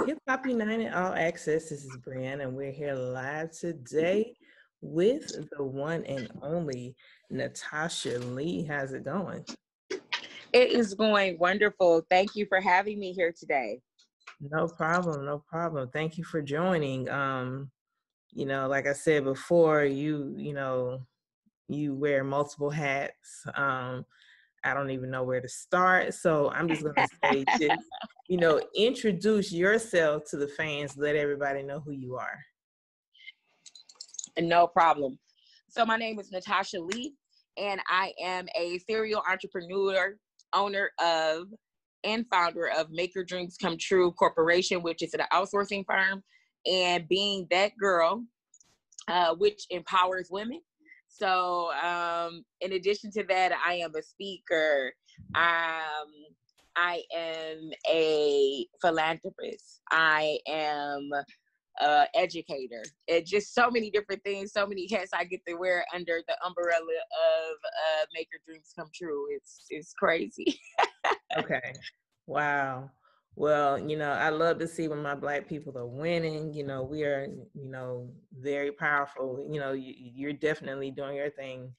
Hip Hop United All Access. This is Brianna, and we're here live today with the one and only Natasha Lee. How's it going? It is going wonderful. Thank you for having me here today. No problem, no problem. Thank you for joining. Like I said before, you wear multiple hats. I don't even know where to start. So I'm just gonna say just, introduce yourself to the fans, let everybody know who you are. No problem. So my name is Natasha Lee, and I am a serial entrepreneur, owner of and founder of Make Your Dreams Come True Corporation, which is an outsourcing firm, and being that girl, which empowers women. So in addition to that, I am a speaker. I am a philanthropist. I am educator. It's just so many different things, so many hats I get to wear under the umbrella of Make Your Dreams Come True. It's crazy. Okay. Wow. Well, I love to see when my Black people are winning. We are, very powerful. You're definitely doing your thing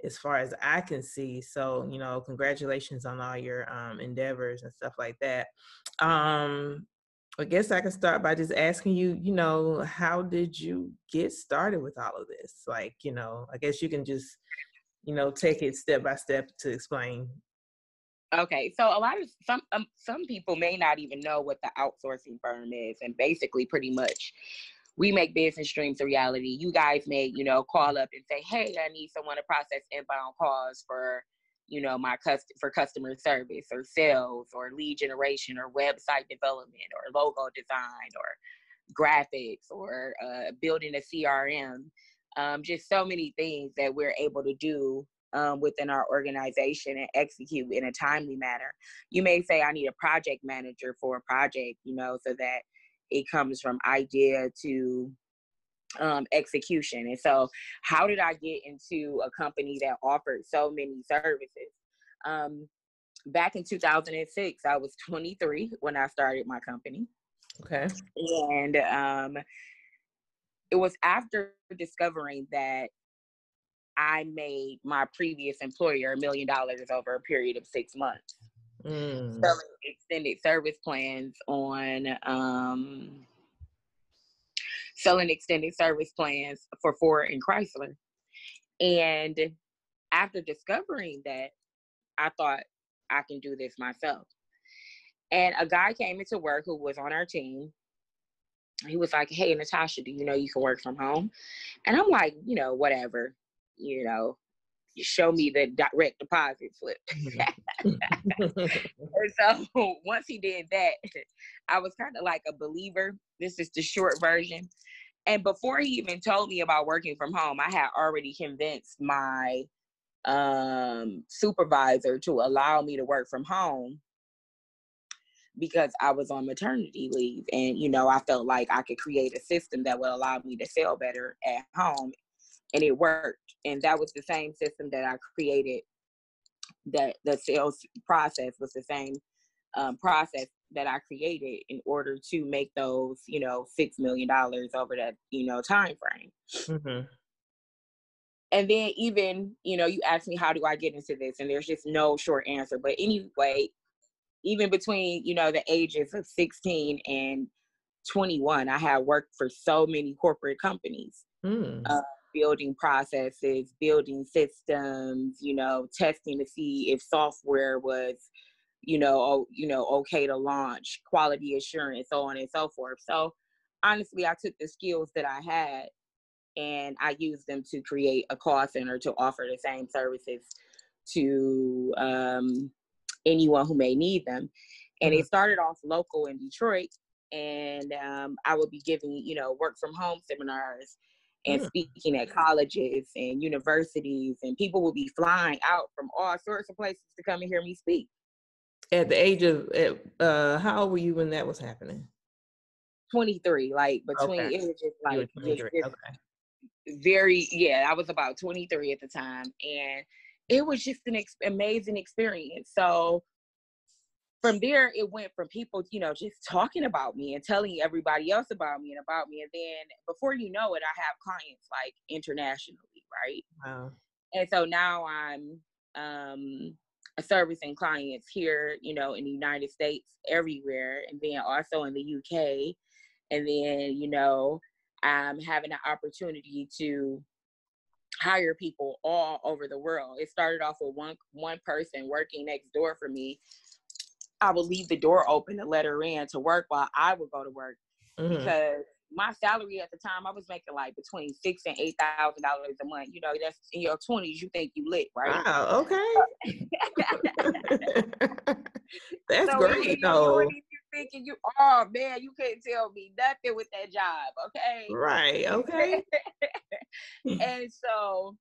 as far as I can see. So, congratulations on all your endeavors and stuff like that. I guess I can start by just asking you, how did you get started with all of this? I guess you can just, take it step by step to explain. Okay, so some people may not even know what the outsourcing firm is, and basically, pretty much, we make business dreams a reality. You guys may, call up and say, "Hey, I need someone to process inbound calls for, for customer service or sales or lead generation or website development or logo design or graphics or building a CRM." Just so many things that we're able to do within our organization and execute in a timely manner. You may say, I need a project manager for a project, so that it comes from idea to execution. And so how did I get into a company that offered so many services? Back in 2006, I was 23 when I started my company. Okay. And it was after discovering that I made my previous employer $1 million over a period of 6 months. Selling extended service plans for Ford and Chrysler. And after discovering that, I thought I can do this myself. And a guy came into work who was on our team. He was like, "Hey, Natasha, do you know you can work from home?" And I'm like, whatever. You show me the direct deposit slip. And so once he did that, I was kind of like a believer. This is the short version. And before he even told me about working from home, I had already convinced my supervisor to allow me to work from home because I was on maternity leave. And, I felt like I could create a system that would allow me to sell better at home. And it worked. And that was the same system that I created. That the sales process was the same process that I created in order to make those, $6 million over that, time frame. Mm-hmm. And then even, you asked me, how do I get into this? And there's just no short answer. But anyway, even between, the ages of 16 and 21, I had worked for so many corporate companies. Building processes, building systems, testing to see if software was, okay to launch, quality assurance, so on and so forth. So honestly, I took the skills that I had and I used them to create a call center to offer the same services to anyone who may need them. And it started off local in Detroit. And I would be giving, work from home seminars and speaking at colleges and universities, and people will be flying out from all sorts of places to come and hear me speak. At the age of, how old were you when that was happening? 23, like between, okay. It was just like, okay. I was about 23 at the time. And it was just an amazing experience. So from there, it went from people, just talking about me and telling everybody else about me. And then before you know it, I have clients like internationally, right? Wow. And so now I'm servicing clients here, in the United States, everywhere, and then also in the UK. And then, I'm having an opportunity to hire people all over the world. It started off with one person working next door for me. I would leave the door open to let her in to work while I would go to work, because my salary at the time, I was making like between $6,000 and $8,000 a month. That's in your 20s. You think you lit, right? Wow. Okay. That's So great, in your though. 20s, you thinking oh man, you couldn't tell me nothing with that job, okay? Right. Okay. And so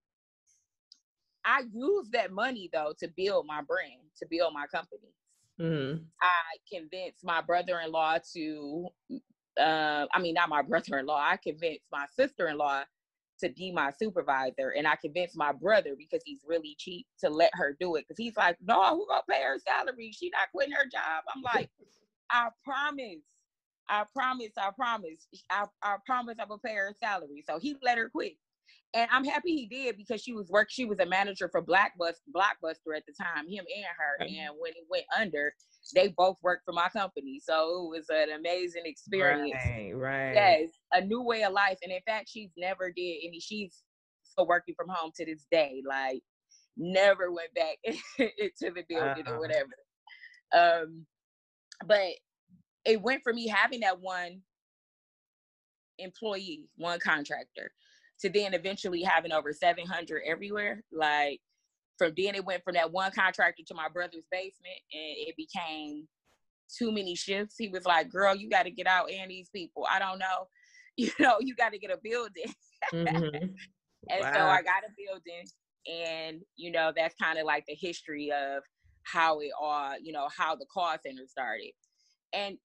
I used that money though to build my brand, to build my company. I convinced my brother-in-law to, not my brother-in-law, I convinced my sister-in-law to be my supervisor. And I convinced my brother, because he's really cheap, to let her do it. Because he's like, no, who gonna pay her salary? She not quitting her job. I'm like, I promise I'm gonna pay her salary. So he let her quit. And I'm happy he did, because she was a manager for Blockbuster at the time, him and her. Right. And when it went under, they both worked for my company. So it was an amazing experience. Right. Yes, a new way of life. And in fact, she's still working from home to this day. Like, never went back into the building or whatever. But it went from me having that one employee, one contractor, to then eventually having over 700 everywhere. Like, it went from that one contractor to my brother's basement, and it became too many shifts. He was like, girl, you got to get out and these people, I don't know, you got to get a building. And Wow. so I got a building, and, that's kind of like the history of how it all, how the call center started. And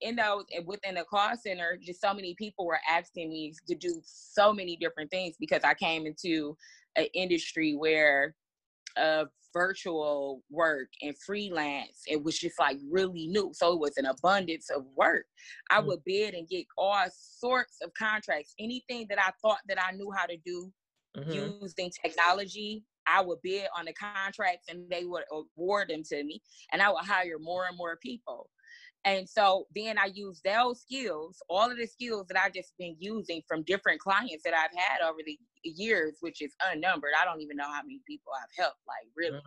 within the call center, just so many people were asking me to do so many different things, because I came into an industry where virtual work and freelance, it was just like really new. So it was an abundance of work. I would bid and get all sorts of contracts. Anything that I thought that I knew how to do using technology, I would bid on the contracts, and they would award them to me, and I would hire more and more people. And so then I use those skills, all of the skills that I've just been using from different clients that I've had over the years, which is unnumbered. I don't even know how many people I've helped, like, really.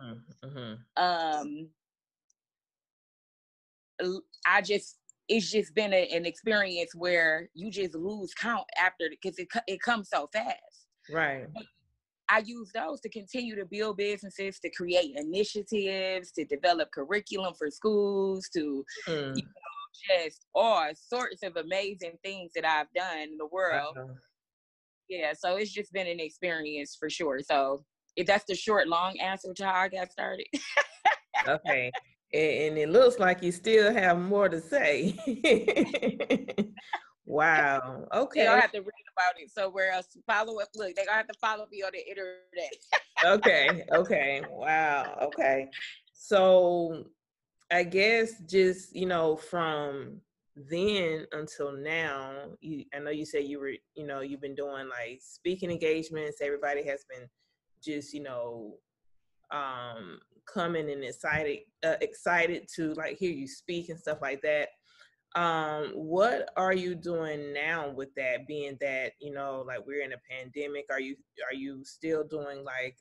It's just been an experience where you just lose count after, because it comes so fast. Right. But I use those to continue to build businesses, to create initiatives, to develop curriculum for schools, to just all sorts of amazing things that I've done in the world. Yeah, so it's just been an experience for sure. So if that's the short, long answer to how I got started. Okay. And it looks like you still have more to say. Wow. Okay. They don't have to read about it somewhere else. Follow up. Look, they're gonna have to follow me on the internet. Okay. Wow. Okay. So I guess just, from then until now, I know you said you've been doing like speaking engagements. Everybody has been just, coming and excited to like hear you speak and stuff like that. What are you doing now with that, being that, like we're in a pandemic? Are you still doing like,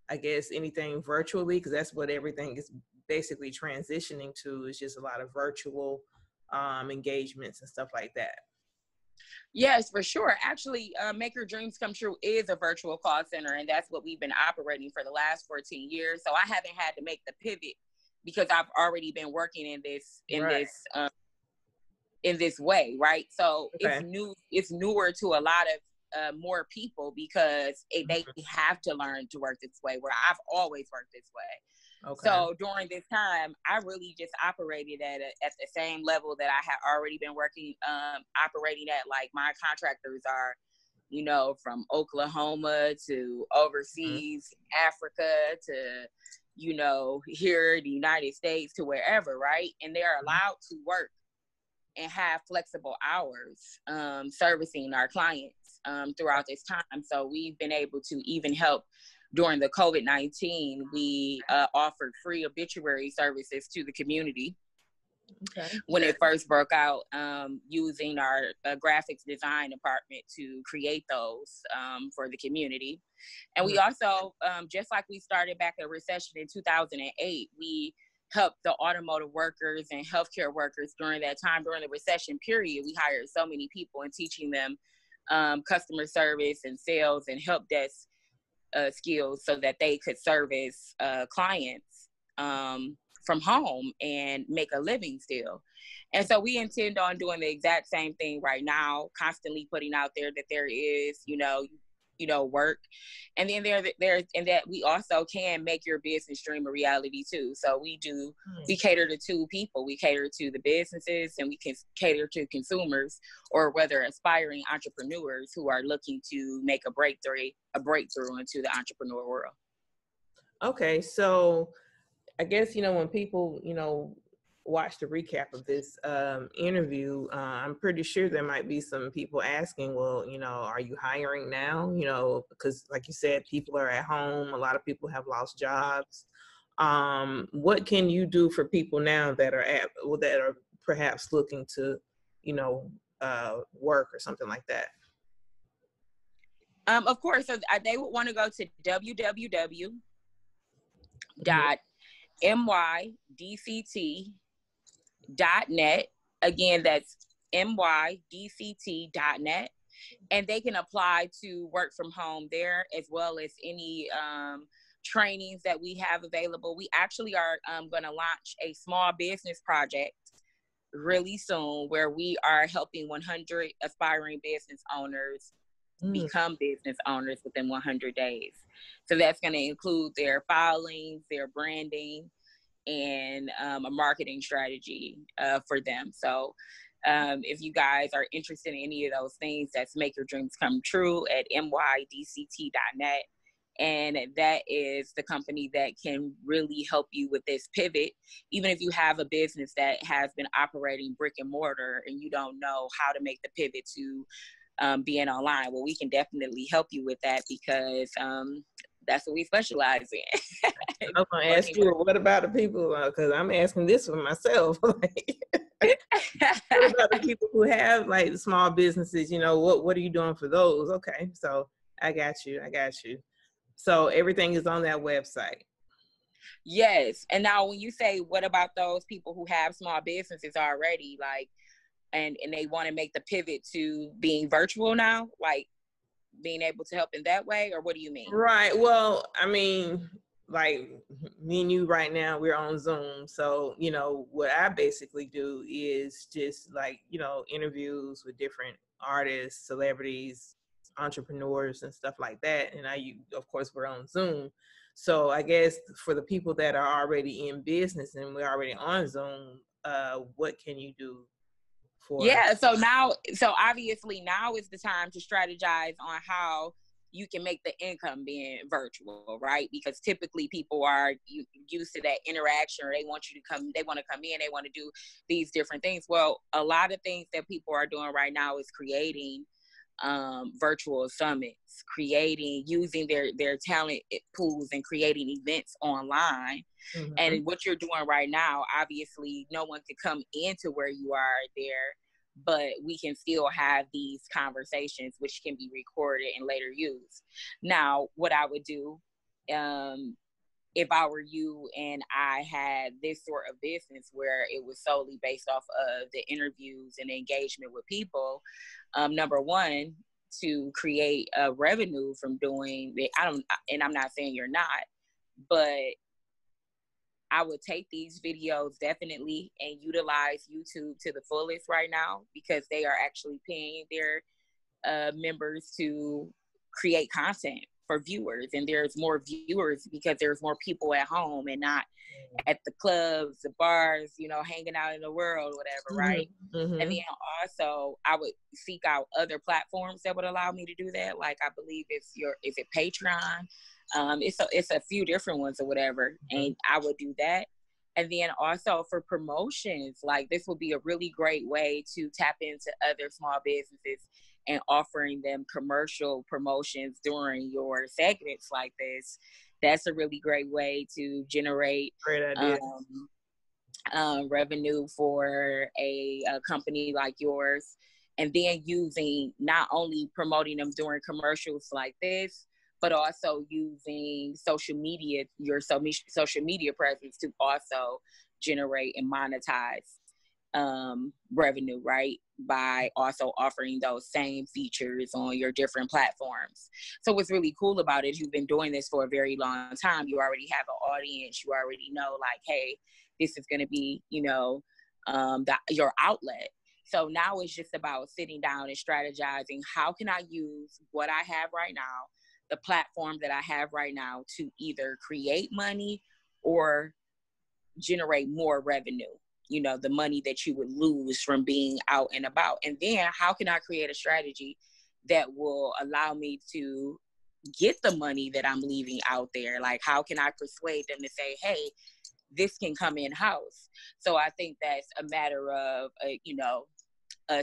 I guess anything virtually? Because that's what everything is basically transitioning to, is just a lot of virtual engagements and stuff like that. Yes, for sure. Actually, Make Your Dreams Come True is a virtual call center, and that's what we've been operating for the last 14 years. So I haven't had to make the pivot, because I've already been working in this way, right? So it's newer to a lot of more people, because they have to learn to work this way, where I've always worked this way. Okay. So during this time, I really just operated at the same level that I had already been operating at. Like, my contractors are, from Oklahoma to overseas, Africa to, you know, here in the United States to wherever, right? And they're allowed to work and have flexible hours, servicing our clients throughout this time. So we've been able to even help during the COVID-19. We offered free obituary services to the community. Okay. When it first broke out, using our graphics design department to create those for the community. And we also, just like we started back at recession in 2008, we helped the automotive workers and healthcare workers during that time, during the recession period. We hired so many people and teaching them customer service and sales and help desk skills so that they could service clients from home and make a living still. And so we intend on doing the exact same thing right now, constantly putting out there that there is, you know, work. And then there's and that we also can make your business dream a reality too. So we cater to two people. We cater to the businesses, and we can cater to consumers, or whether aspiring entrepreneurs who are looking to make a breakthrough into the entrepreneur world. Okay, so I guess, when people, watch the recap of this interview, I'm pretty sure there might be some people asking, well, are you hiring now? Because like you said, people are at home. A lot of people have lost jobs. What can you do for people now that are perhaps looking to, work or something like that? Of course, so they would want to go to www.mydct.net. Again, that's mydct.net. And they can apply to work from home there, as well as any trainings that we have available. We actually are going to launch a small business project really soon, where we are helping 100 aspiring business owners become business owners within 100 days. So that's going to include their filings, their branding, and a marketing strategy for them. So if you guys are interested in any of those things, that's Make Your Dreams Come True at mydct.net. And that is the company that can really help you with this pivot. Even if you have a business that has been operating brick and mortar and you don't know how to make the pivot to being online, well, we can definitely help you with that, because that's what we specialize in. I'm going to ask you, what about the people, because I'm asking this for myself. What about the people who have like small businesses? What are you doing for those? Okay, so I got you. So everything is on that website. Yes. And now when you say, what about those people who have small businesses already, like, and they want to make the pivot to being virtual now, like being able to help in that way, or what do you mean? Right. Well, I mean, like me and you right now, we're on Zoom. So, what I basically do is just like, interviews with different artists, celebrities, entrepreneurs and stuff like that. And of course, we're on Zoom. So I guess for the people that are already in business and we're already on Zoom, what can you do? So obviously now is the time to strategize on how you can make the income being virtual, right? Because typically people are used to that interaction, or they want to come in, they want to do these different things. Well, a lot of things that people are doing right now is creating virtual summits, using their talent pools and creating events online. Mm-hmm. And what you're doing right now, obviously no one can come into where you are there, but we can still have these conversations, which can be recorded and later used. Now, what I would do, if I were you and I had this sort of business where it was solely based off of the interviews and engagement with people, number one, to create a revenue from doing it. And I'm not saying you're not, but I would take these videos definitely and utilize YouTube to the fullest right now, because they are actually paying their members to create content for viewers. And there's more viewers because there's more people at home and not at the clubs, the bars, hanging out in the world, whatever, right? Mm-hmm. And then also I would seek out other platforms that would allow me to do that. Like, I believe is it Patreon? It's a few different ones or whatever, and I would do that. And then also for promotions, like this would be a really great way to tap into other small businesses and offering them commercial promotions during your segments like this. That's a really great way to generate Great idea. Revenue for a company like yours. And then using, not only promoting them during commercials like this, but also using social media, your social media presence to also generate and monetize revenue, right? By also offering those same features on your different platforms. So what's really cool about it, you've been doing this for a very long time. You already have an audience. You already know, like, hey, this is going to be, your outlet. So now it's just about sitting down and strategizing. How can I use what I have right now, the platform that I have right now, to either create money or generate more revenue? The money that you would lose from being out and about. And then how can I create a strategy that will allow me to get the money that I'm leaving out there? Like, how can I persuade them to say, hey, this can come in-house? So I think that's a matter of,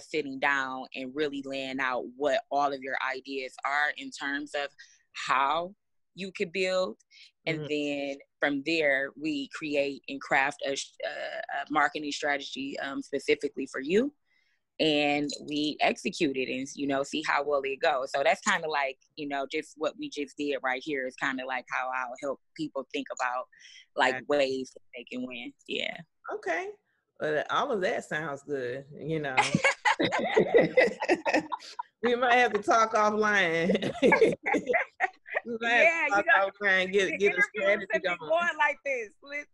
sitting down and really laying out what all of your ideas are in terms of how you could build. And then from there, we create and craft a marketing strategy specifically for you. And we execute it and, see how well it goes. So that's kind of like, just what we just did right here is kind of like how I'll help people think about like ways that they can win. Yeah. Okay. Well, all of that sounds good, We might have to talk offline. Yeah, get a strategy going like this.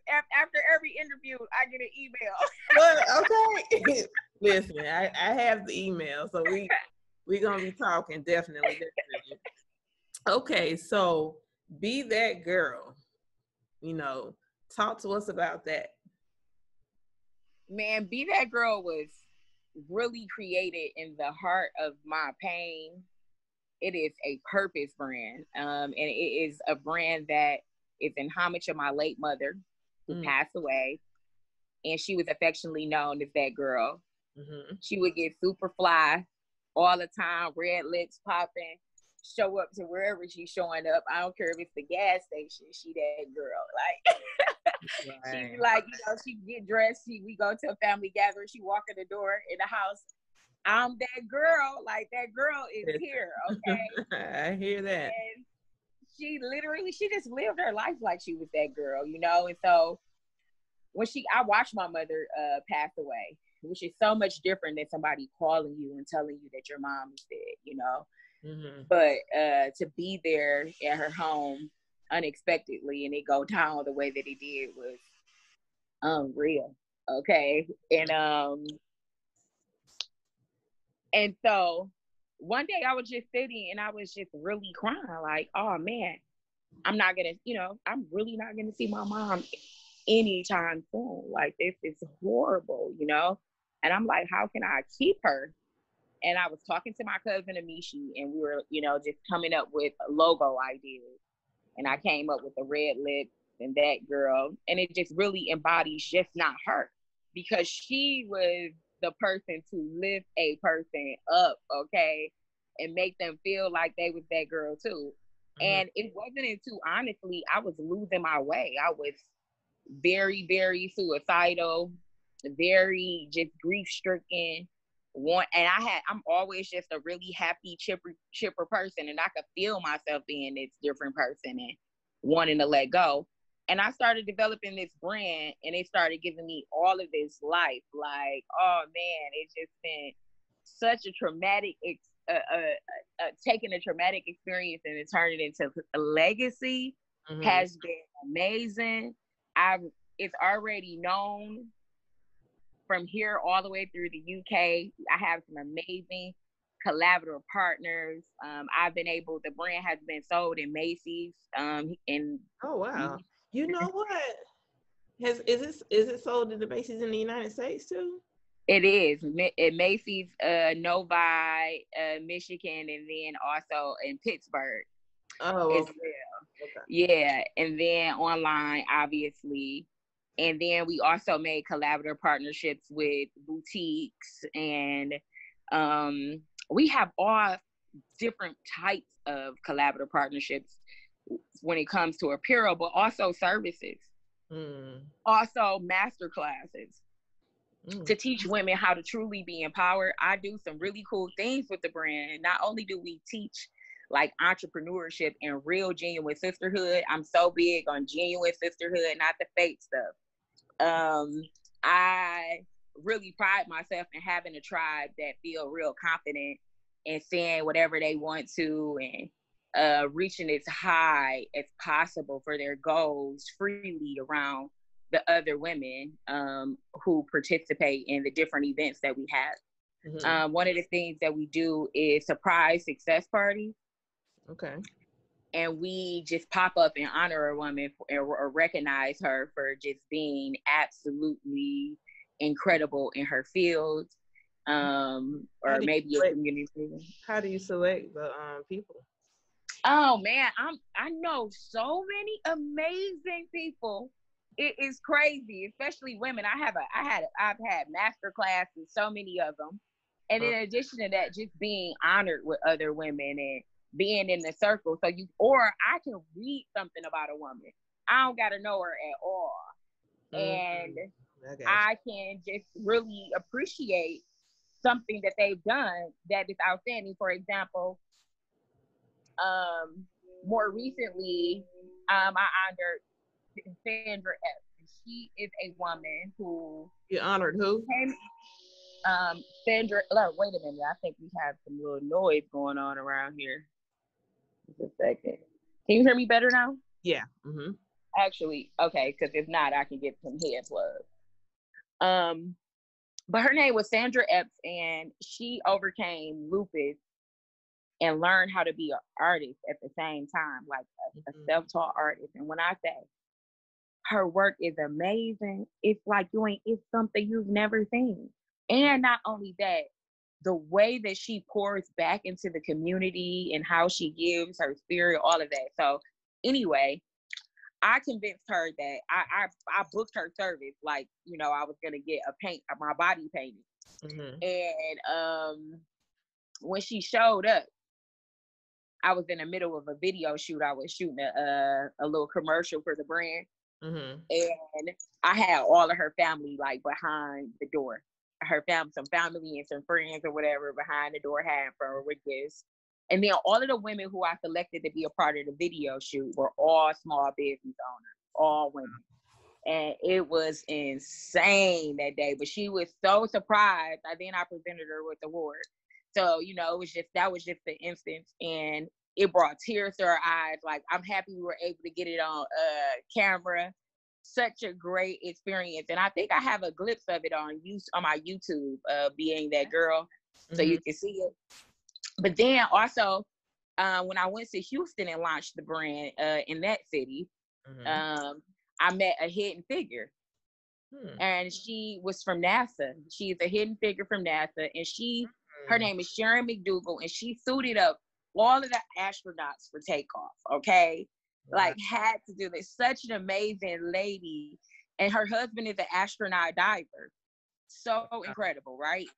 After every interview, I get an email. Well, okay. Listen, I have the email, so we're gonna be talking definitely. Okay, so be that girl. Talk to us about that. Man, Be That Girl was really created in the heart of my pain. It is a purpose brand, and it is a brand that is in homage of my late mother, who passed away, and she was affectionately known as that girl. She would get super fly all the time, red lips popping, show up to wherever she's showing up. I don't care if it's the gas station, she that girl. Like, right. She'd be like, she get dressed, we go to a family gathering, she walk in the door in the house, I'm that girl. Like, that girl is here, okay? I hear that. And she just lived her life like she was that girl, And so when I watched my mother pass away, which is so much different than somebody calling you and telling you that your mom is dead, But to be there at her home unexpectedly and it go down the way that it did was unreal, okay? And so one day I was just sitting and I was just really crying, like, oh man, I'm really not gonna see my mom anytime soon. Like, this is horrible, And I'm like, how can I keep her? And I was talking to my cousin Amishi, and we were, just coming up with logo ideas. And I came up with the red lips and that girl, and it just really embodies just not her, because she was the person to lift a person up, okay, and make them feel like they was that girl too. And it wasn't until, honestly, I was losing my way. I was very, very suicidal, very just grief-stricken. And I'm always just a really happy, chipper person, and I could feel myself being this different person and wanting to let go. And I started developing this brand, and it started giving me all of this life. Like, oh man, it's just been such a traumatic, taking a traumatic experience and it turned it into a legacy has been amazing. It's already known from here all the way through the UK. I have some amazing collaborative partners. The brand has been sold in Macy's. Oh wow! You know what? Is it sold in the Macy's in the United States too? It is at Macy's, Novi, Michigan, and then also in Pittsburgh. Oh, as well. Yeah, and then online, obviously. And then we also made collaborative partnerships with boutiques, and we have all different types of collaborative partnerships when it comes to apparel, but also services, also master classes to teach women how to truly be empowered. I do some really cool things with the brand. Not only do we teach like entrepreneurship and real genuine sisterhood, I'm so big on genuine sisterhood, not the fake stuff. I really pride myself in having a tribe that feel real confident and saying whatever they want to, and reaching as high as possible for their goals freely around the other women who participate in the different events that we have. One of the things that we do is surprise success parties. Okay. And we just pop up and honor a woman or recognize her for just being absolutely incredible in her field, or maybe a community. How do you select the people? Oh man, I know so many amazing people. It is crazy, especially women. I've had master classes, so many of them, and in addition to that, just being honored with other women and being in the circle. So or I can read something about a woman. I don't got to know her at all. And I can just really appreciate something that they've done that is outstanding. For example, more recently, I honored Sandra Epps. She is a woman who... You honored who? Sandra, oh, wait a minute. I think we have some little noise going on around here. Just a second. Can you hear me better now? Yeah. Actually, okay, because if not, I can get some head plugs. But her name was Sandra Epps, and she overcame lupus and learned how to be an artist at the same time, like a self-taught artist. And when I say her work is amazing, it's like it's something you've never seen. And not only that, the way that she pours back into the community and how she gives her spirit, all of that. So anyway, I convinced her that I booked her service, like, I was going to get my body painted. And when she showed up, I was in the middle of a video shoot. I was shooting a little commercial for the brand. And I had all of her family like behind the door. Some family and some friends or whatever behind the door had for her with gifts. And then all of the women who I selected to be a part of the video shoot were all small business owners, all women. And it was insane that day. But she was so surprised. Then I presented her with the award. So, that was just the instance. And it brought tears to her eyes. Like, I'm happy we were able to get it on camera. Such a great experience. And I think I have a glimpse of it on my YouTube, being that girl, so you can see it. But then also, when I went to Houston and launched the brand in that city, I met a hidden figure. And she was from NASA. She's a hidden figure from NASA. And her name is Sharon McDougal, and she suited up all of the astronauts for takeoff, okay? Wow. Like, had to do this. Such an amazing lady. And her husband is an astronaut diver. So incredible, right?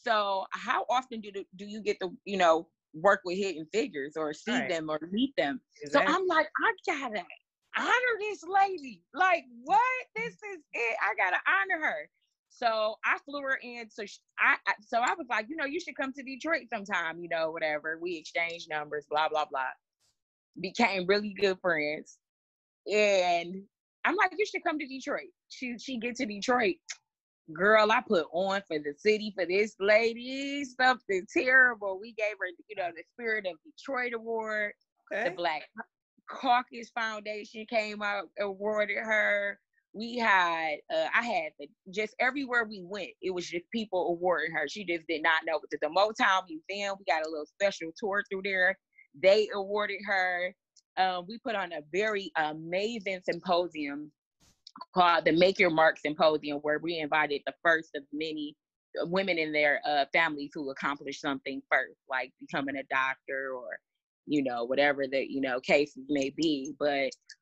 So how often do you get to, work with hidden figures or see them or meet them? Exactly. So I'm like, I gotta honor this lady. Like, what? This is it. I gotta honor her. So I flew her in. So I was like, you should come to Detroit sometime, whatever. We exchanged numbers, blah, blah, blah. Became really good friends. And I'm like, you should come to Detroit. She get to Detroit. Girl, I put on for the city for this lady. Something terrible. We gave her, the Spirit of Detroit Award. Okay. The Black Caucus Foundation came out, awarded her. I had just everywhere we went, it was just people awarding her. She just did not know. But the Motown Museum, we got a little special tour through there. They awarded her. We put on a very amazing symposium called the Make Your Mark Symposium, where we invited the first of many women in their families who accomplished something first, like becoming a doctor or, whatever the, cases may be,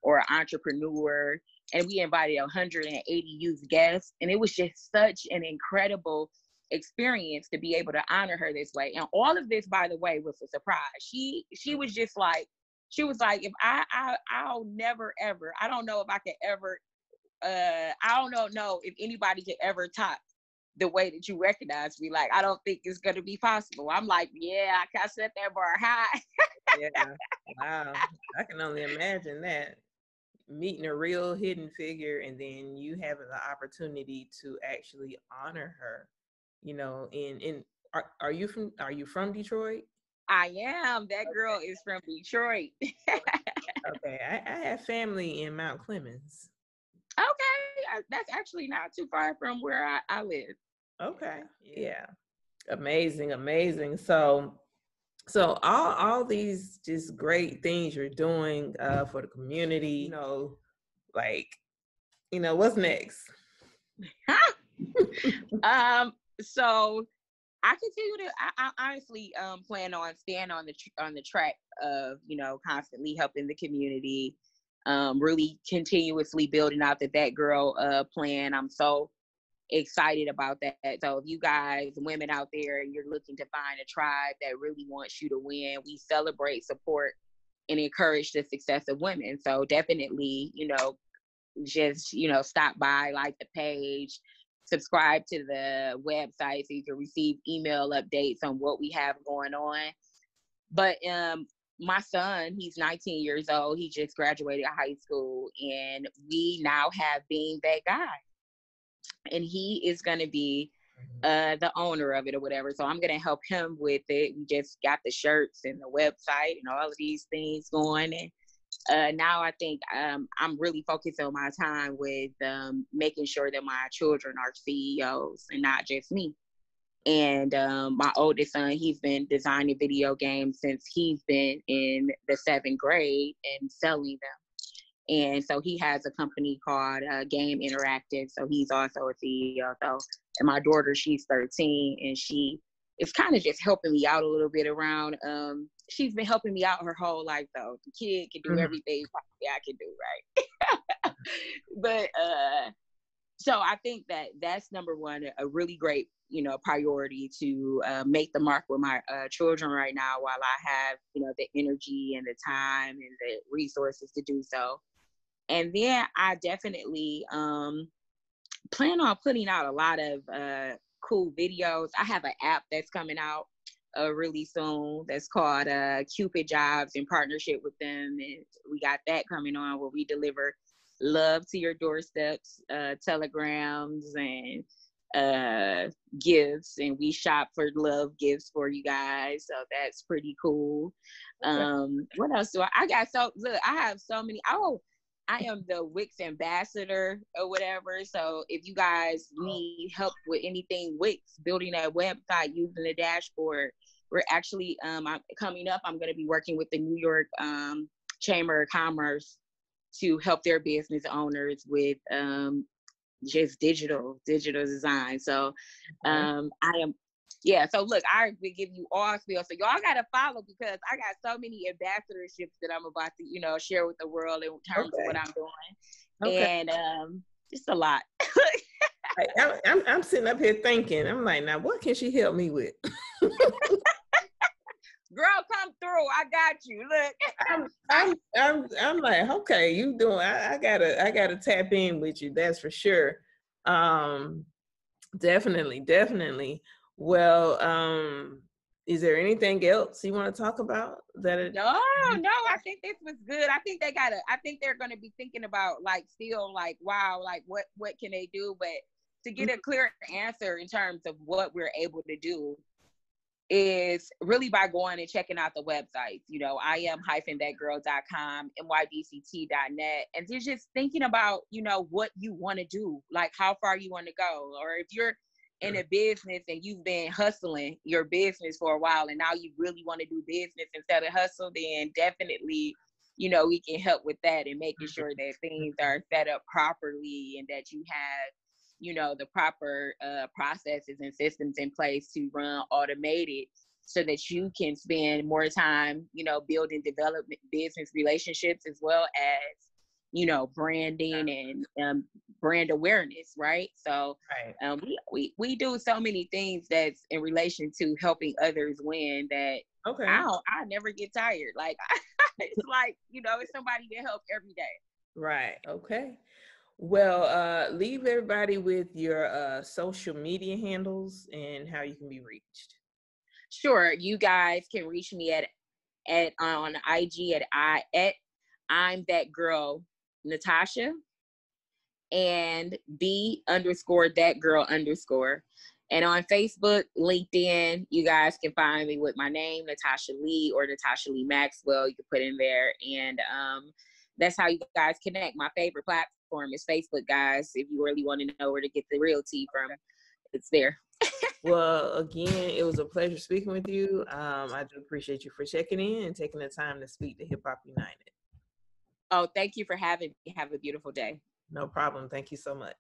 or entrepreneur. And we invited 180 youth guests. And it was just such an incredible experience to be able to honor her this way. And all of this, by the way, was a surprise. She was just like, if I'll never ever, I don't know if I could ever, I don't know if anybody could ever top the way that you recognize me. Like, I don't think it's going to be possible. I'm like, yeah, I set that bar high. Yeah. Wow. I can only imagine that. Meeting a real hidden figure, and then you having the opportunity to actually honor her, are you from Detroit? I am. That girl is from Detroit. Okay. I have family in Mount Clemens. Okay. That's actually not too far from where I live. Okay. Yeah. Amazing. So all these just great things you're doing for the community, what's next? So I continue to, I honestly plan on staying on the track of, constantly helping the community, really continuously building out the That Girl plan. I'm so excited about that. So if you guys, women out there, you're looking to find a tribe that really wants you to win, we celebrate, support, and encourage the success of women. So definitely, just, stop by, like the page, subscribe to the website so you can receive email updates on what we have going on. But my son, he's 19 years old. He just graduated high school, and we now have Being That Guy. And he is going to be the owner of it or whatever. So I'm going to help him with it. We just got the shirts and the website and all of these things going. And now I think I'm really focused on my time with making sure that my children are CEOs and not just me. And my oldest son, he's been designing video games since he's been in the 7th grade and selling them. And so he has a company called Game Interactive. So he's also a CEO. So, and my daughter, she's 13, and she is kind of just helping me out a little bit around. She's been helping me out her whole life, though. The kid can do everything I can do, right? But so I think that's number one, a really great, priority to make the mark with my children right now, while I have, the energy and the time and the resources to do so. And then I definitely plan on putting out a lot of cool videos. I have an app that's coming out really soon that's called Cupid Jobs, in partnership with them. And we got that coming on, where we deliver love to your doorsteps, telegrams and gifts, and we shop for love gifts for you guys. So that's pretty cool. What else do I got? So look, I have so many. I am the Wix ambassador or whatever. So if you guys need help with anything Wix, building that website, using the dashboard, we're actually coming up. I'm going to be working with the New York Chamber of Commerce to help their business owners with just digital design. So I am. Yeah, so look, I will give you all spiel. So y'all got to follow, because I got so many ambassadorships that I'm about to, share with the world in terms of what I'm doing. And just a lot. I'm sitting up here thinking, I'm like, now what can she help me with? Girl, come through. I got you. Look. I'm like, okay, you doing, I gotta tap in with you. That's for sure. Definitely. Well, is there anything else you want to talk about? No, I think this was good. I think they're going to be thinking about, like, still, like, wow, like what can they do? But to get a clear answer in terms of what we're able to do is really by going and checking out the websites, iam-thatgirl.com, mydct.net, and just thinking about, what you want to do, like how far you want to go. Or if you're in a business and you've been hustling your business for a while, and now you really want to do business instead of hustle, then definitely, we can help with that and making sure that things are set up properly and that you have, the proper processes and systems in place to run automated so that you can spend more time, you know, building development business relationships, as well as, you know, branding and brand awareness, right? So Right. we do so many things that's in relation to helping others win that Okay. I never get tired. Like it's like, you know, it's somebody to help every day. Right. Okay. Well, leave everybody with your social media handles and how you can be reached. Sure, you guys can reach me at on IG at I'm that girl Natasha, and B underscore that girl underscore. And on Facebook, LinkedIn, you guys can find me with my name, Natasha Lee, or Natasha Lee Maxwell. You can put in there. And that's how you guys connect. My favorite platform is Facebook, guys. If you really want to know where to get the real tea from, it's there. Well, again, it was a pleasure speaking with you. I do appreciate you for checking in and taking the time to speak to Hip Hop United. Oh, thank you for having me. Have a beautiful day. No problem. Thank you so much.